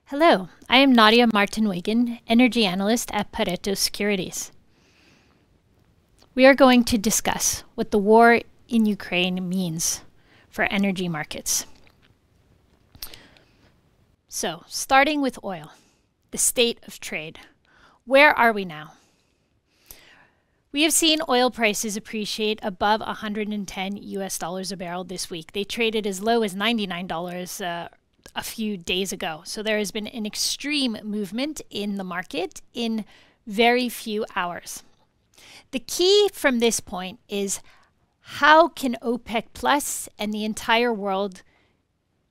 Hello, I am Nadia Martin Wiggen, Energy Analyst at Pareto Securities. We are going to discuss what the war in Ukraine means for energy markets. So, starting with oil, the state of trade. Where are we now? We have seen oil prices appreciate above 110 US dollars a barrel this week. They traded as low as $99 a few days ago. So there has been an extreme movement in the market in very few hours. The key from this point is how can OPEC Plus and the entire world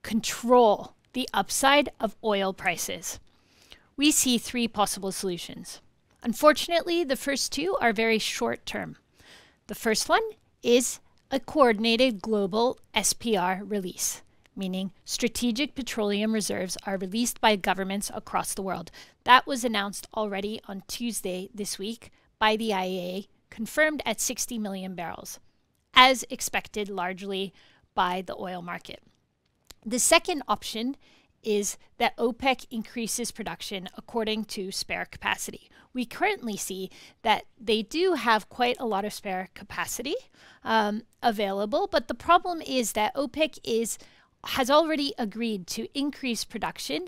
control the upside of oil prices? We see three possible solutions. Unfortunately, the first two are very short term. The first one is a coordinated global SPR release, meaning strategic petroleum reserves are released by governments across the world. That was announced already on Tuesday this week by the IEA, confirmed at 60 million barrels, as expected largely by the oil market. The second option is that OPEC increases production according to spare capacity. We currently see that they do have quite a lot of spare capacity available, but the problem is that OPEC has already agreed to increase production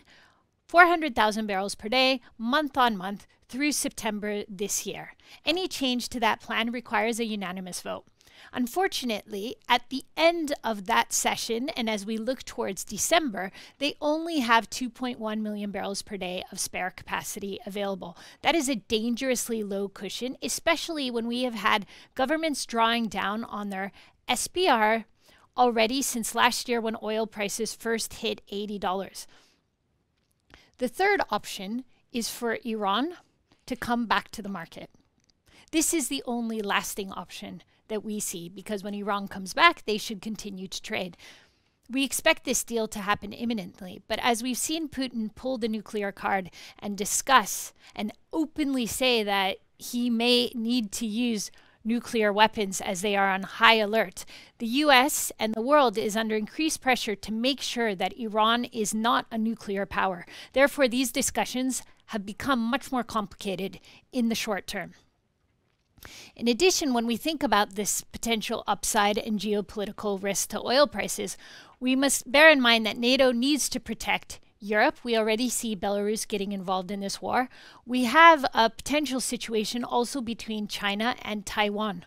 400,000 barrels per day, month on month, through September this year. Any change to that plan requires a unanimous vote. Unfortunately, at the end of that session, and as we look towards December, they only have 2.1 million barrels per day of spare capacity available. That is a dangerously low cushion, especially when we have had governments drawing down on their SPR already since last year when oil prices first hit $80. The third option is for Iran to come back to the market. This is the only lasting option that we see, because when Iran comes back, they should continue to trade. We expect this deal to happen imminently, but as we've seen Putin pull the nuclear card and discuss and openly say that he may need to use nuclear weapons as they are on high alert, the US and the world is under increased pressure to make sure that Iran is not a nuclear power. Therefore, these discussions have become much more complicated in the short term. In addition, when we think about this potential upside and geopolitical risk to oil prices, we must bear in mind that NATO needs to protect Europe. We already see Belarus getting involved in this war. We have a potential situation also between China and Taiwan.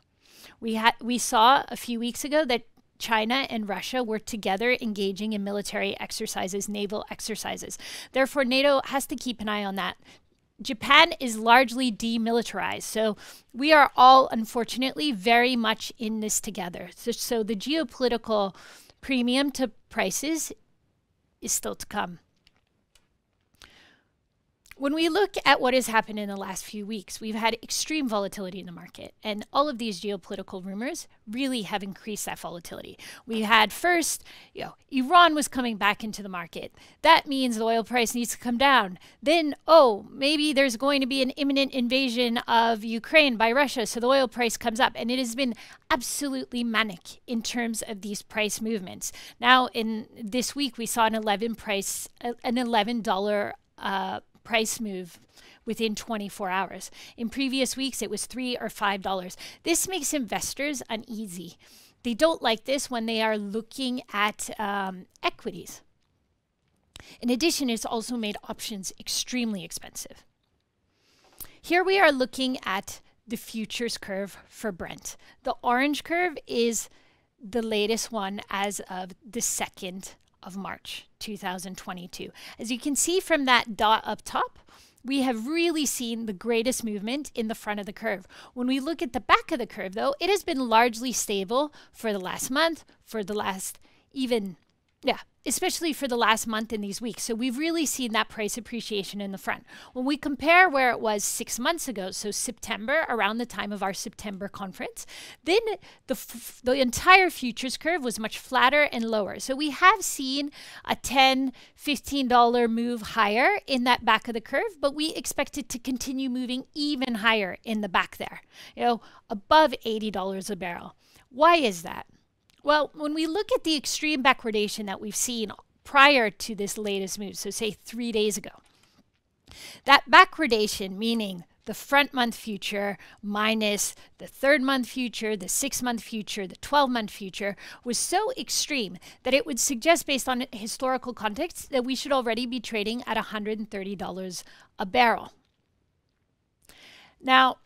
We saw a few weeks ago that China and Russia were together engaging in military exercises, naval exercises. Therefore, NATO has to keep an eye on that. Japan is largely demilitarized, so we are all, unfortunately, very much in this together. So the geopolitical premium to prices is still to come. When we look at what has happened in the last few weeks, we've had extreme volatility in the market, and all of these geopolitical rumors really have increased that volatility. We had first, Iran was coming back into the market. That means the oil price needs to come down. Then, maybe there's going to be an imminent invasion of Ukraine by Russia, so the oil price comes up, and it has been absolutely manic in terms of these price movements. Now, in this week, we saw an $11 price move within 24 hours. In previous weeks, it was $3 or $5. This makes investors uneasy. They don't like this when they are looking at equities. In addition, it's also made options extremely expensive. Here we are looking at the futures curve for Brent. The orange curve is the latest one as of the 2nd of March 2022. As you can see from that dot up top, we have really seen the greatest movement in the front of the curve. When we look at the back of the curve, though, it has been largely stable for the last month, for the last especially for the last month in these weeks. So we've really seen that price appreciation in the front. When we compare where it was 6 months ago, so September, around the time of our September conference, then the entire futures curve was much flatter and lower. So we have seen a $10, $15 move higher in that back of the curve, but we expect it to continue moving even higher in the back there, above $80 a barrel. Why is that? Well, when we look at the extreme backwardation that we've seen prior to this latest move, so say 3 days ago. That backwardation, meaning the front month future minus the third month future, the 6-month future, the 12-month future, was so extreme that it would suggest, based on historical context, that we should already be trading at $130 a barrel. Now,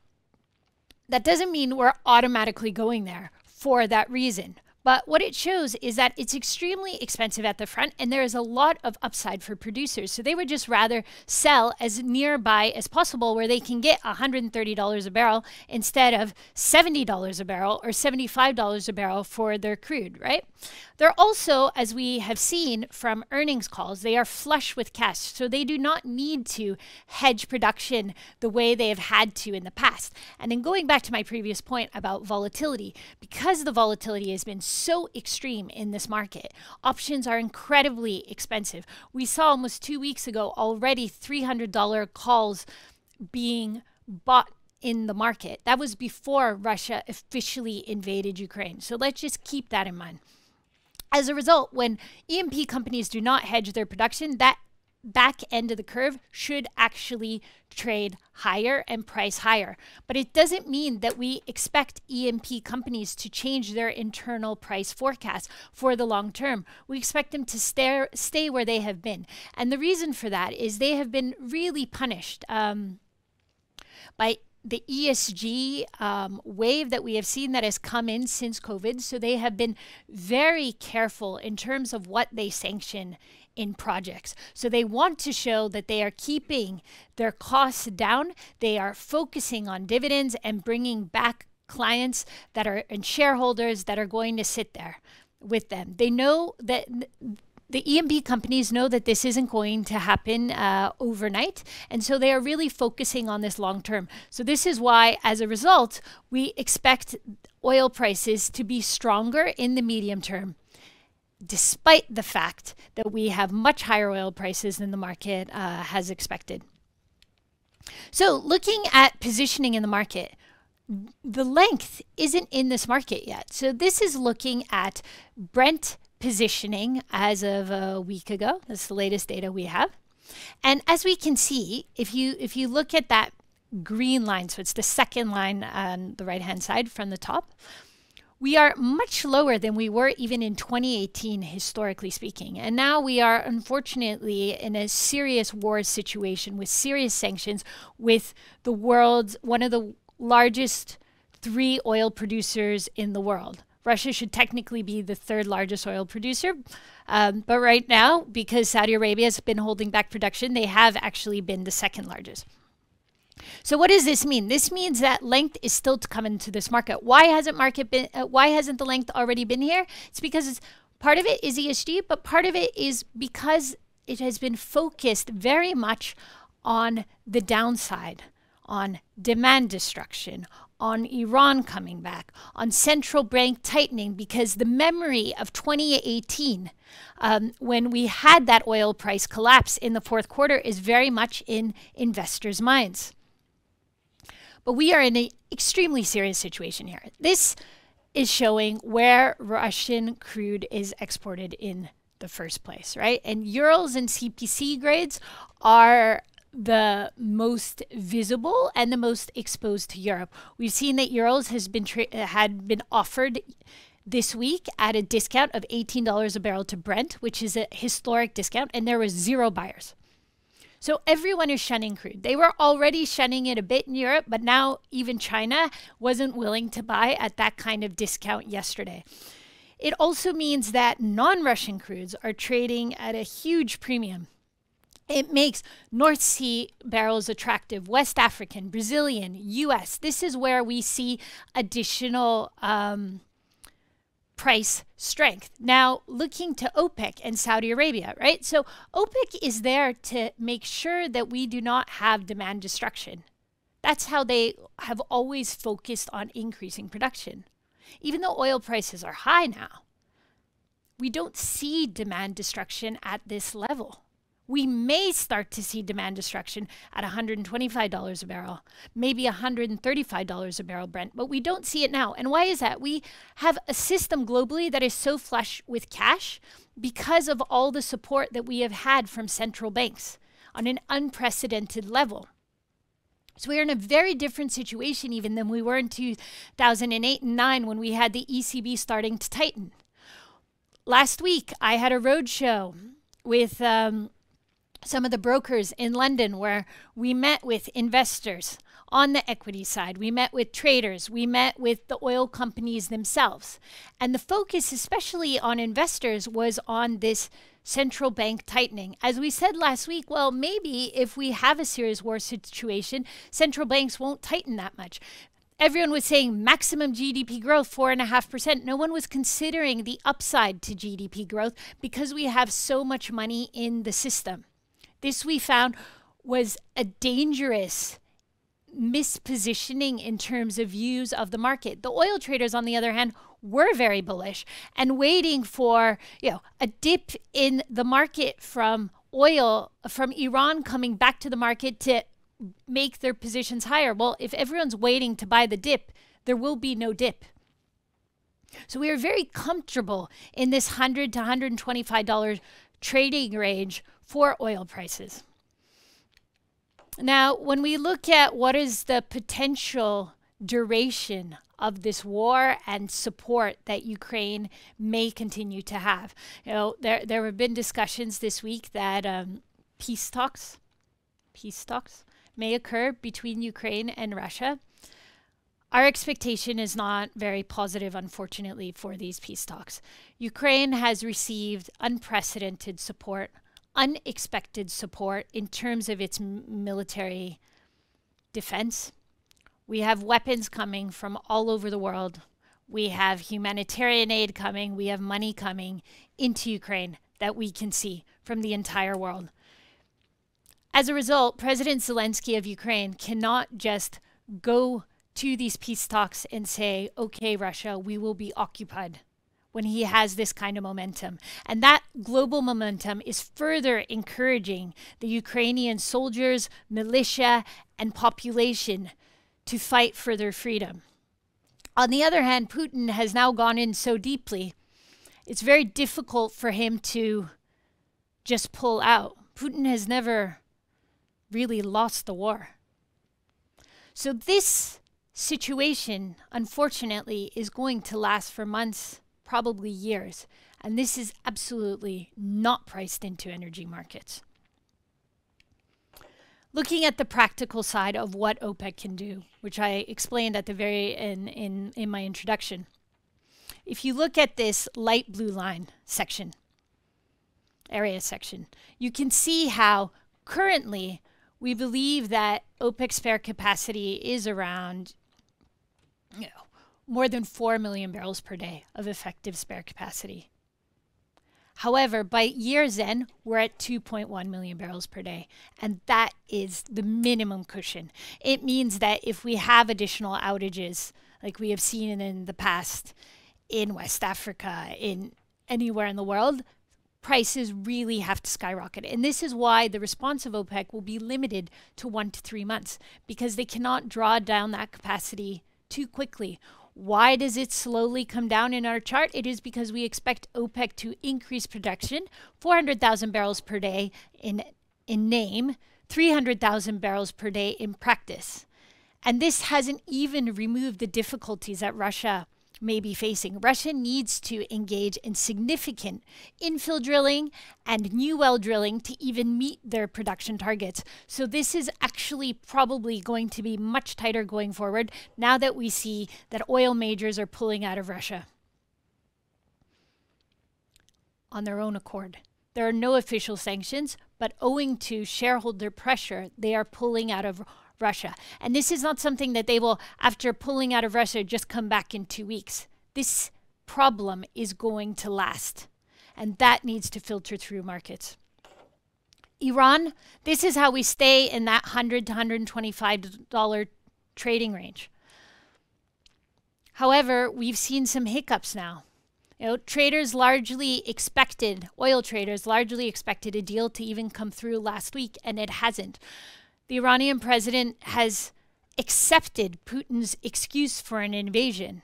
that doesn't mean we're automatically going there for that reason. But what it shows is that it's extremely expensive at the front, and there is a lot of upside for producers. So they would just rather sell as nearby as possible, where they can get $130 a barrel instead of $70 a barrel or $75 a barrel for their crude, right? They're also, as we have seen from earnings calls, they are flush with cash. So they do not need to hedge production the way they have had to in the past. And in going back to my previous point about volatility, because the volatility has been so extreme in this market, options are incredibly expensive. We saw almost 2 weeks ago already $300 calls being bought in the market. That was before Russia officially invaded Ukraine. So let's just keep that in mind. As a result, when E&P companies do not hedge their production, that back end of the curve should actually trade higher and price higher. But it doesn't mean that we expect E&P companies to change their internal price forecast for the long term. We expect them to stay where they have been. And the reason for that is they have been really punished by the ESG wave that we have seen that has come in since COVID. So they have been very careful in terms of what they sanction in projects. So they want to show that they are keeping their costs down. They are focusing on dividends and bringing back clients that are and shareholders that are going to sit there with them. They know that the E&P companies know that this isn't going to happen overnight, and so they are really focusing on this long term. So this is why, as a result, we expect oil prices to be stronger in the medium term, despite the fact that we have much higher oil prices than the market has expected. So looking at positioning in the market, the length isn't in this market yet. So this is looking at Brent positioning as of a week ago. That's the latest data we have. And as we can see, if you look at that green line, so it's the second line on the right-hand side from the top, we are much lower than we were even in 2018, historically speaking. And now we are, unfortunately, in a serious war situation with serious sanctions with the world's, one of the largest 3 oil producers in the world. Russia should technically be the 3rd largest oil producer. But right now, because Saudi Arabia has been holding back production, they have actually been the 2nd largest. So what does this mean? This means that length is still to come into this market. Why hasn't the length already been here? It's because part of it is ESG, but part of it is because it has been focused very much on the downside, on demand destruction, on Iran coming back, on central bank tightening, because the memory of 2018, when we had that oil price collapse in the 4th quarter, is very much in investors' minds. But we are in an extremely serious situation here. This is showing where Russian crude is exported in the first place, right? And Urals and CPC grades are the most visible and the most exposed to Europe. We've seen that Urals had been offered this week at a discount of $18 a barrel to Brent, which is a historic discount, and there was 0 buyers. So everyone is shunning crude. They were already shunning it a bit in Europe, but now even China wasn't willing to buy at that kind of discount yesterday. It also means that non-Russian crudes are trading at a huge premium. It makes North Sea barrels attractive, West African, Brazilian, US. This is where we see additional price strength. Now, looking to OPEC and Saudi Arabia, right? So OPEC is there to make sure that we do not have demand destruction. That's how they have always focused on increasing production. Even though oil prices are high now, we don't see demand destruction at this level. We may start to see demand destruction at $125 a barrel, maybe $135 a barrel Brent, but we don't see it now. And why is that? We have a system globally that is so flush with cash because of all the support that we have had from central banks on an unprecedented level. So we're in a very different situation even than we were in 2008 and 9 when we had the ECB starting to tighten. Last week, I had a roadshow with some of the brokers in London where we met with investors on the equity side. We met with traders. We met with the oil companies themselves. And the focus, especially on investors, was on this central bank tightening. As we said last week, well, maybe if we have a serious war situation, central banks won't tighten that much. Everyone was saying maximum GDP growth, 4.5%. No one was considering the upside to GDP growth because we have so much money in the system. This we found was a dangerous mispositioning in terms of views of the market. The oil traders, on the other hand, were very bullish and waiting for, a dip in the market from oil, from Iran coming back to the market to make their positions higher. Well, if everyone's waiting to buy the dip, there will be no dip. So we are very comfortable in this $100 to $125 trading range for oil prices. Now, when we look at what is the potential duration of this war and support that Ukraine may continue to have, there have been discussions this week that peace talks may occur between Ukraine and Russia. Our expectation is not very positive, unfortunately, for these peace talks. Ukraine has received unprecedented support, unexpected support in terms of its military defense. We have weapons coming from all over the world. We have humanitarian aid coming. We have money coming into Ukraine that we can see from the entire world. As a result, President Zelensky of Ukraine cannot just go to these peace talks and say, okay, Russia, we will be occupied, when he has this kind of momentum. And that global momentum is further encouraging the Ukrainian soldiers, militia, and population to fight for their freedom. On the other hand, Putin has now gone in so deeply, it's very difficult for him to just pull out. Putin has never really lost the war. So this situation, unfortunately, is going to last for months, probably years. And this is absolutely not priced into energy markets. Looking at the practical side of what OPEC can do, which I explained at the very end in my introduction. If you look at this light blue line section, area section, you can see how currently we believe that OPEC spare capacity is around more than 4 million barrels per day of effective spare capacity. However, by year's end, we're at 2.1 million barrels per day, and that is the minimum cushion. It means that if we have additional outages, like we have seen in the past in West Africa, in anywhere in the world, prices really have to skyrocket. And this is why the response of OPEC will be limited to 1 to 3 months, because they cannot draw down that capacity too quickly. Why does it slowly come down in our chart? It is because we expect OPEC to increase production, 400,000 barrels per day in name, 300,000 barrels per day in practice. And this hasn't even removed the difficulties that Russia may be facing. Russia needs to engage in significant infill drilling and new well drilling to even meet their production targets. So this is actually probably going to be much tighter going forward now that we see that oil majors are pulling out of Russia on their own accord. There are no official sanctions, but owing to shareholder pressure, they are pulling out of Russia. And this is not something that they will, after pulling out of Russia, just come back in 2 weeks. This problem is going to last, and that needs to filter through markets. Iran, this is how we stay in that $100 to $125 trading range. However, we've seen some hiccups now. Traders largely expected, oil traders largely expected a deal to even come through last week, and it hasn't. The Iranian president has accepted Putin's excuse for an invasion.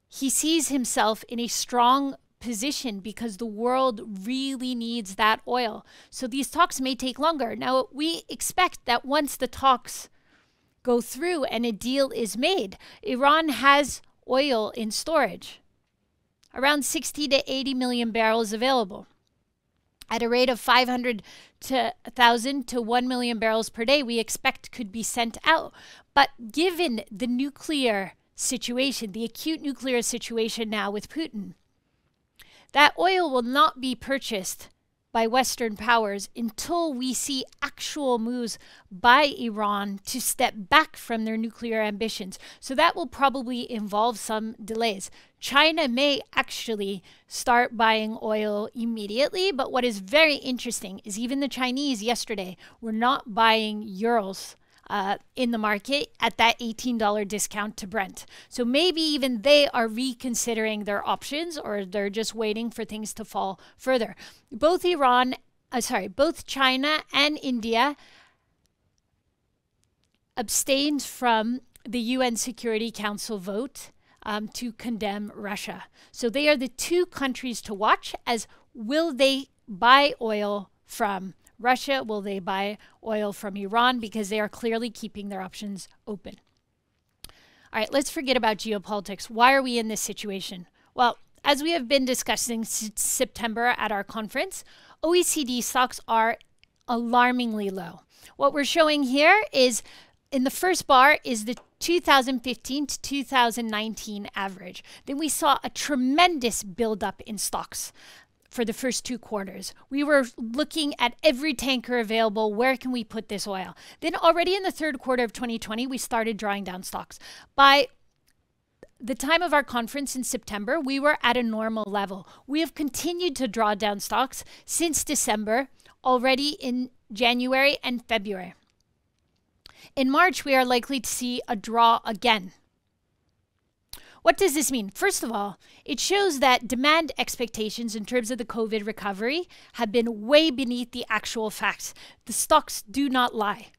He sees himself in a strong position because the world really needs that oil. So these talks may take longer. Now, we expect that once the talks go through and a deal is made, Iran has oil in storage, around 60 to 80 million barrels available at a rate of 500 to 1,000 to 1 million barrels per day we expect could be sent out. But given the nuclear situation, the acute nuclear situation now with Putin, that oil will not be purchased by Western powers until we see actual moves by Iran to step back from their nuclear ambitions. So that will probably involve some delays. China may actually start buying oil immediately, but what is very interesting is even the Chinese yesterday were not buying Urals in the market at that $18 discount to Brent. So maybe even they are reconsidering their options, or they're just waiting for things to fall further. Both China and India abstained from the UN Security Council vote to condemn Russia. So they are the two countries to watch as will they buy oil from Russia? Will they buy oil from Iran? Because they are clearly keeping their options open. All right, let's forget about geopolitics. Why are we in this situation? Well, as we have been discussing since September at our conference, OECD stocks are alarmingly low. What we're showing here is in the first bar is the 2015 to 2019 average. Then we saw a tremendous buildup in stocks for the first 2 quarters. We were looking at every tanker available. Where can we put this oil? Then already in the 3rd quarter of 2020, we started drawing down stocks. By the time of our conference in September, we were at a normal level. We have continued to draw down stocks since December, already in January and February. In March, we are likely to see a draw again. What does this mean? First of all, it shows that demand expectations in terms of the COVID recovery have been way beneath the actual facts. The stocks do not lie.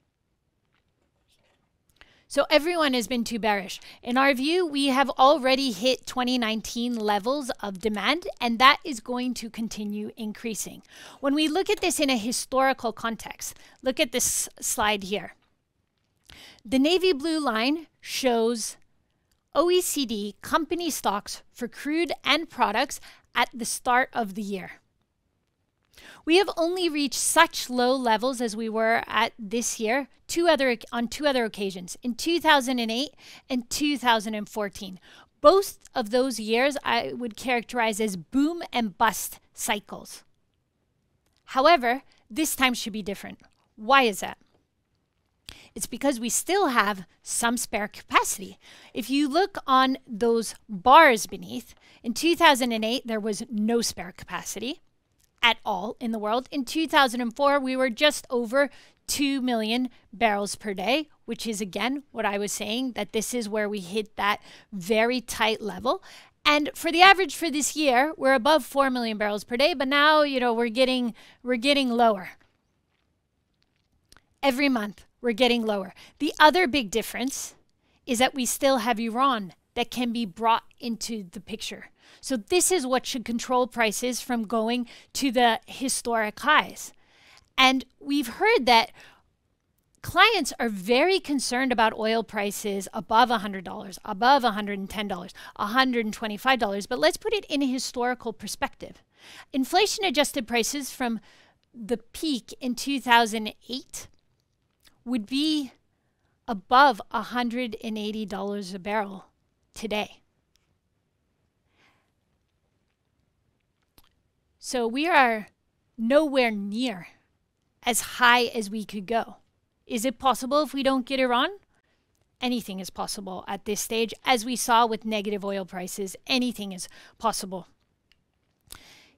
So everyone has been too bearish. In our view, we have already hit 2019 levels of demand, and that is going to continue increasing. When we look at this in a historical context, look at this slide here. The navy blue line shows OECD company stocks for crude and products at the start of the year. We have only reached such low levels as we were at this year on two other occasions, in 2008 and 2014. Both of those years I would characterize as boom and bust cycles. However, this time should be different. Why is that? It's because we still have some spare capacity. If you look on those bars beneath, in 2008, there was no spare capacity at all in the world. In 2004, we were just over 2 million barrels per day, which is, again, what I was saying, that this is where we hit that very tight level. And for the average for this year, we're above 4 million barrels per day, but now, we're getting lower. Every month, we're getting lower. The other big difference is that we still have Iran that can be brought into the picture. So this is what should control prices from going to the historic highs. And we've heard that clients are very concerned about oil prices above $100, above $110, $125. But let's put it in a historical perspective. Inflation-adjusted prices from the peak in 2008 would be above $180 a barrel today. So we are nowhere near as high as we could go. Is it possible if we don't get Iran? Anything is possible at this stage. As we saw with negative oil prices, anything is possible.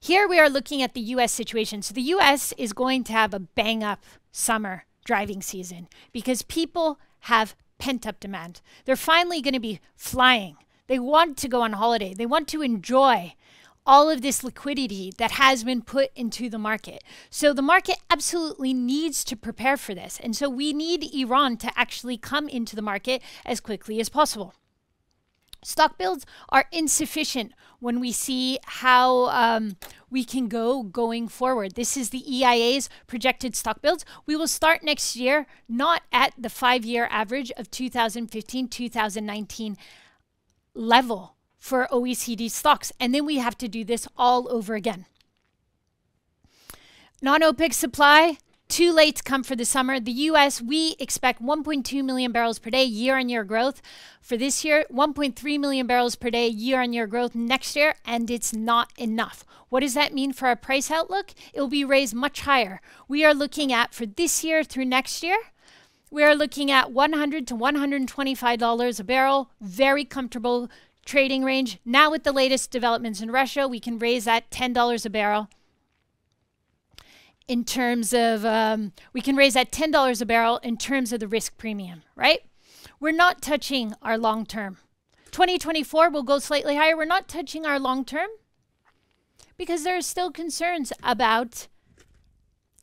Here we are looking at the US situation. So the US is going to have a bang-up summer driving season because people have pent-up demand. They're finally going to be flying. They want to go on holiday. They want to enjoy all of this liquidity that has been put into the market. So the market absolutely needs to prepare for this. And so we need Iran to actually come into the market as quickly as possible. Stock builds are insufficient when we see how we can going forward. This is the EIA's projected stock builds. We will start next year not at the 5-year average of 2015-2019 level for OECD stocks. And then we have to do this all over again. Non-OPEC supply, too late to come for the summer. The US, we expect 1.2 million barrels per day year-on-year growth for this year, 1.3 million barrels per day year-on-year growth next year, and it's not enough. What does that mean for our price outlook? It will be raised much higher. We are looking at, for this year through next year, we are looking at $100 to $125 a barrel, very comfortable trading range. Now with the latest developments in Russia, we can raise that $10 a barrel. In terms of, we can raise that $10 a barrel in terms of the risk premium, right? We're not touching our long term. 2024 will go slightly higher. We're not touching our long term because there are still concerns about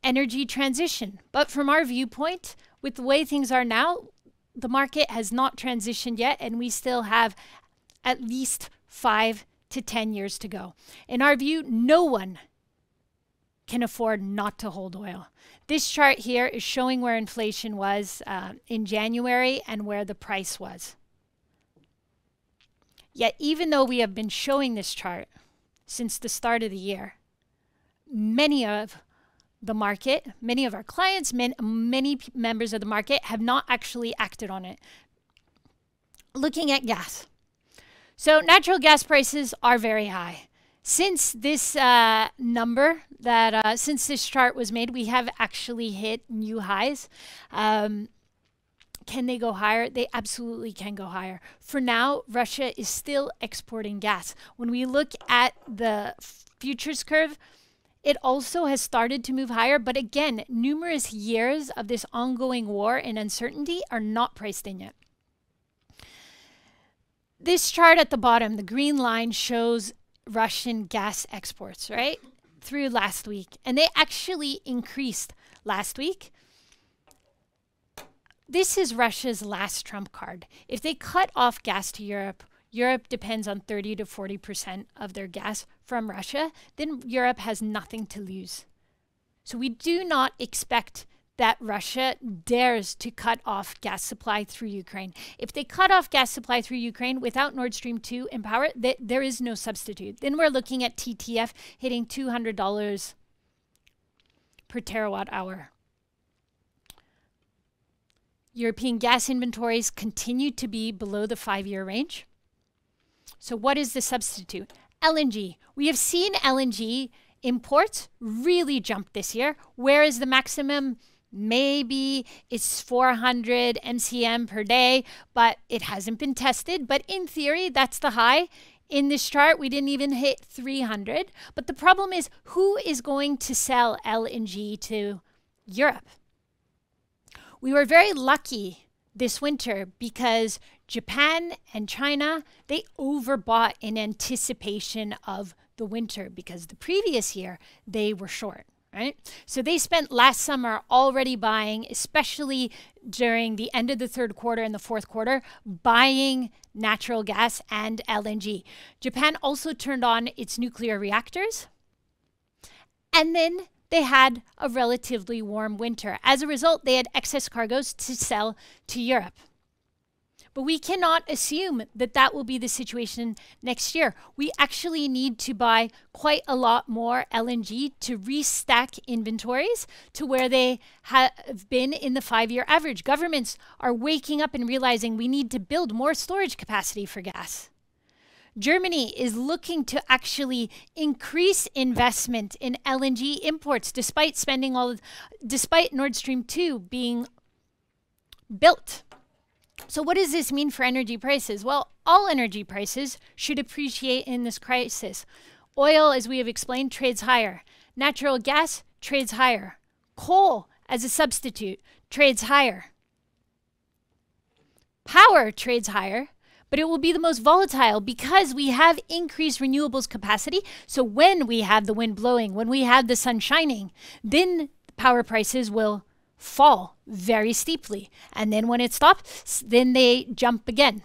energy transition. But from our viewpoint, with the way things are now, the market has not transitioned yet, and we still have at least 5 to 10 years to go. In our view, no one can afford not to hold oil. This chart here is showing where inflation was in January and where the price was. Yet even though we have been showing this chart since the start of the year, many of the market, many of our clients, many members of the market have not actually acted on it. Looking at gas. So natural gas prices are very high. Since this since this chart was made, we have actually hit new highs. Can they go higher? They absolutely can go higher. For now, Russia is still exporting gas. When we look at the futures curve, it also has started to move higher. But again, numerous years of this ongoing war and uncertainty are not priced in yet. This chart at the bottom, the green line, shows Russian gas exports, right, through last week. And they actually increased last week. This is Russia's last trump card. If they cut off gas to Europe, Europe depends on 30 to 40% of their gas from Russia, then Europe has nothing to lose. So we do not expect that Russia dares to cut off gas supply through Ukraine. If they cut off gas supply through Ukraine without Nord Stream 2 in power, there is no substitute. Then we're looking at TTF hitting $200 per terawatt hour. European gas inventories continue to be below the 5-year range. So what is the substitute? LNG. We have seen LNG imports really jump this year. Where is the maximum? Maybe it's 400 MCM per day, but it hasn't been tested. But in theory, that's the high. In this chart, we didn't even hit 300. But the problem is, who is going to sell LNG to Europe? We were very lucky this winter because Japan and China, they overbought in anticipation of the winter because the previous year they were short. Right? So they spent last summer already buying, especially during the end of the third quarter and the fourth quarter, buying natural gas and LNG. Japan also turned on its nuclear reactors. And then they had a relatively warm winter. As a result, they had excess cargoes to sell to Europe. But we cannot assume that that will be the situation next year. We actually need to buy quite a lot more LNG to restack inventories to where they have been in the 5-year average. Governments are waking up and realizing we need to build more storage capacity for gas. Germany is looking to actually increase investment in LNG imports despite despite Nord Stream 2 being built. So what does this mean for energy prices? Well, all energy prices should appreciate in this crisis. Oil, as we have explained, trades higher. Natural gas trades higher. Coal, as a substitute, trades higher. Power trades higher, but it will be the most volatile because we have increased renewables capacity. So when we have the wind blowing, when we have the sun shining, then power prices will fall very steeply. And then when it stops, then they jump again.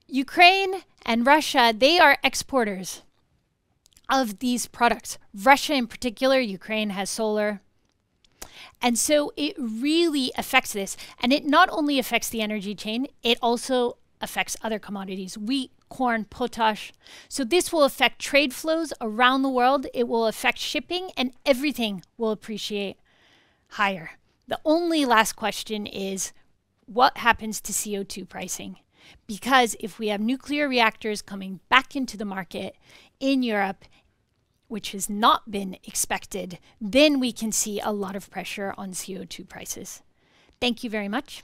Ukraine and Russia, they are exporters of these products. Russia in particular, Ukraine has solar. And so it really affects this. And it not only affects the energy chain, it also affects other commodities, wheat, corn, potash. So this will affect trade flows around the world. It will affect shipping, and everything will appreciate higher. The only last question is, what happens to CO2 pricing? Because if we have nuclear reactors coming back into the market in Europe, which has not been expected, then we can see a lot of pressure on CO2 prices. Thank you very much.